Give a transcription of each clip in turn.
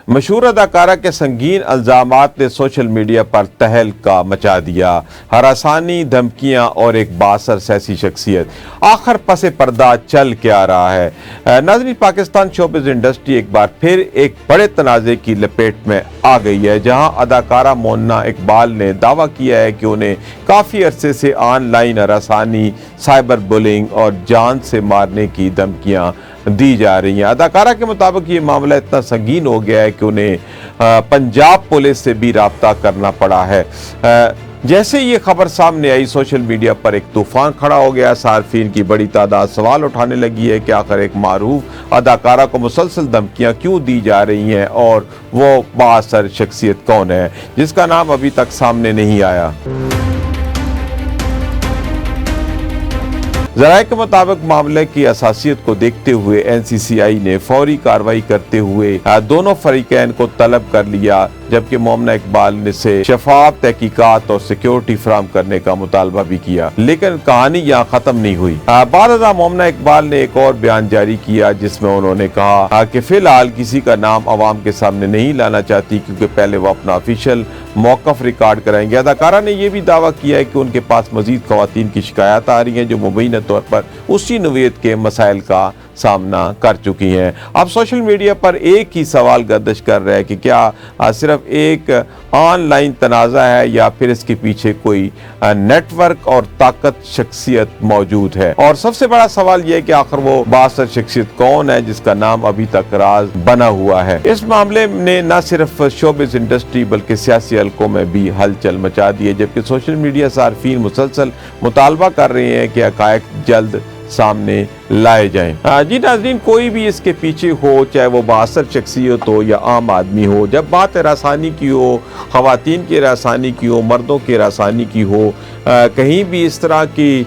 مشہور اداکارہ کے سنگین الزامات نے سوشل میڈیا پر تہلکہ مچا دیا۔ ہراسانی، دھمکیاں اور ایک بااثر سیاسی شخصیت آخر پس پردہ چل کے آ رہا ہے۔ ناظرین، پاکستان شوبز انڈسٹری ایک بار پھر ایک بڑے تنازع کی لپیٹ میں آ گئی ہے، جہاں اداکارہ مونا اقبال نے دعویٰ کیا ہے کہ انہیں کافی عرصے سے آن لائن ہراسانی، سائبر بلنگ اور جان سے مارنے کی دھمکیاں دی جا رہی ہیں۔ اداکارہ کے مطابق یہ معاملہ اتنا سنگین ہو گیا ہے کہ انہیں پنجاب پولیس سے بھی رابطہ کرنا پڑا ہے۔ جیسے یہ خبر سامنے آئی، سوشل میڈیا پر ایک طوفان کھڑا ہو گیا۔ صارفین کی بڑی تعداد سوال اٹھانے لگی ہے کہ آخر ایک معروف اداکارہ کو مسلسل دھمکیاں کیوں دی جا رہی ہیں اور وہ بااثر شخصیت کون ہے جس کا نام ابھی تک سامنے نہیں آیا۔ ذرائع کے مطابق معاملے کی حساسیت کو دیکھتے ہوئے NCCI نے فوری کارروائی کرتے ہوئے دونوں فریقین کو طلب کر لیا، جبکہ مومنہ اقبال نے سے شفاف تحقیقات اور سیکیورٹی فراہم کرنے کا مطالبہ بھی کیا، لیکن کہانی یہاں ختم نہیں ہوئی۔ بعد ازاں مومنہ اقبال نے ایک اور بیان جاری کیا جس میں انہوں نے کہا کہ فی الحال کسی کا نام عوام کے سامنے نہیں لانا چاہتی، کیونکہ پہلے وہ اپنا آفیشیل موقف ریکارڈ کرائیں گے۔ اداکارہ نے یہ بھی دعویٰ کیا ہے کہ ان کے پاس مزید خواتین کی شکایات آ رہی ہیں جو مبینہ طور پر اسی نوعیت کے مسائل کا سامنا کر چکی ہیں۔ اب سوشل میڈیا پر ایک ہی سوال گردش کر رہا ہے کہ کیا صرف ایک آن لائن تنازع ہے یا پھر اس کے پیچھے کوئی نیٹ ورک اور طاقت شخصیت موجود ہے، اور سب سے بڑا سوال یہ ہے کہ آخر وہ بااثر شخصیت کون ہے جس کا نام ابھی تک راز بنا ہوا ہے۔ اس معاملے نے نہ صرف شوبز انڈسٹری بلکہ سیاسی حلقوں میں بھی ہلچل مچا دی ہے، جبکہ سوشل میڈیا صارفین مسلسل مطالبہ کر رہے ہیں کہ حقائق جلد سامنے لائے جائیں۔ جی ناظرین، کوئی بھی اس کے پیچھے ہو، چاہے وہ بااثر شخصیت ہو یا عام آدمی ہو، جب بات ہراسانی کی ہو، خواتین کی ہراسانی کی ہو، مردوں کی ہراسانی کی ہو، کہیں بھی اس طرح کی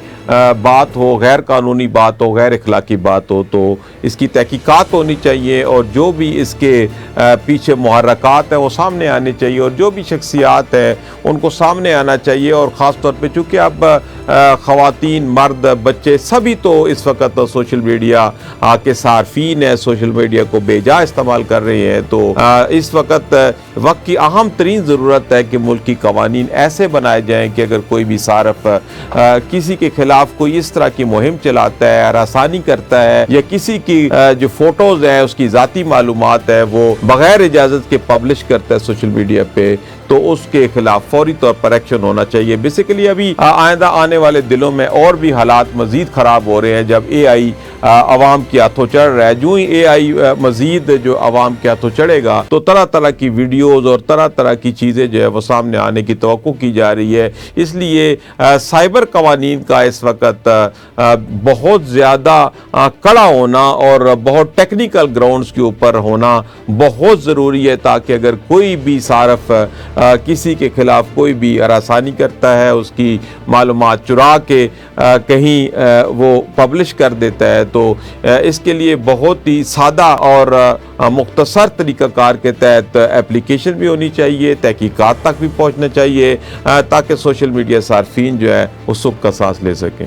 بات ہو، غیر قانونی بات ہو، غیر اخلاقی بات ہو، تو اس کی تحقیقات ہونی چاہیے اور جو بھی اس کے پیچھے محرکات ہیں وہ سامنے آنے چاہیے، اور جو بھی شخصیات ہیں ان کو سامنے آنا چاہیے۔ اور خاص طور پہ چونکہ اب خواتین، مرد، بچے سبھی تو اس وقت سوشل میڈیا کے صارفین ہیں، سوشل میڈیا کو بے جا استعمال کر رہے ہیں، تو اس وقت کی اہم ترین ضرورت ہے کہ ملکی قوانین ایسے بنائے جائیں کہ اگر کوئی بھی صارف کسی کے خلاف کوئی اس طرح کی مہم چلاتا ہے، ہراسانی کرتا ہے، یا کسی کی جو فوٹوز ہیں، اس کی ذاتی معلومات ہے، وہ بغیر اجازت کے پبلش کرتا ہے سوشل میڈیا پہ، تو اس کے خلاف فوری طور پر ایکشن ہونا چاہیے۔ بیسیکلی ابھی آئندہ آنے والے دنوں میں اور بھی حالات مزید خراب ہو رہے ہیں جب AI عوام کے ہاتھوں چڑھ رہا ہے۔ جو ہی AI مزید جو عوام کے ہاتھوں چڑھے گا تو طرح طرح کی ویڈیوز اور طرح طرح کی چیزیں جو ہے وہ سامنے آنے کی توقع کی جا رہی ہے۔ اس لیے سائبر قوانین کا اس وقت بہت زیادہ کڑا ہونا اور بہت ٹیکنیکل گراؤنڈز کے اوپر ہونا بہت ضروری ہے، تاکہ اگر کوئی بھی صارف کسی کے خلاف کوئی بھی ہراسانی کرتا ہے، اس کی معلومات چرا کے کہیں وہ پبلش کر دیتا ہے، تو اس کے لیے بہت ہی سادہ اور مختصر طریقہ کار کے تحت اپلیکیشن بھی ہونی چاہیے، تحقیقات تک بھی پہنچنا چاہیے، تاکہ سوشل میڈیا صارفین جو ہے وہ سکھ کا سانس لے سکیں۔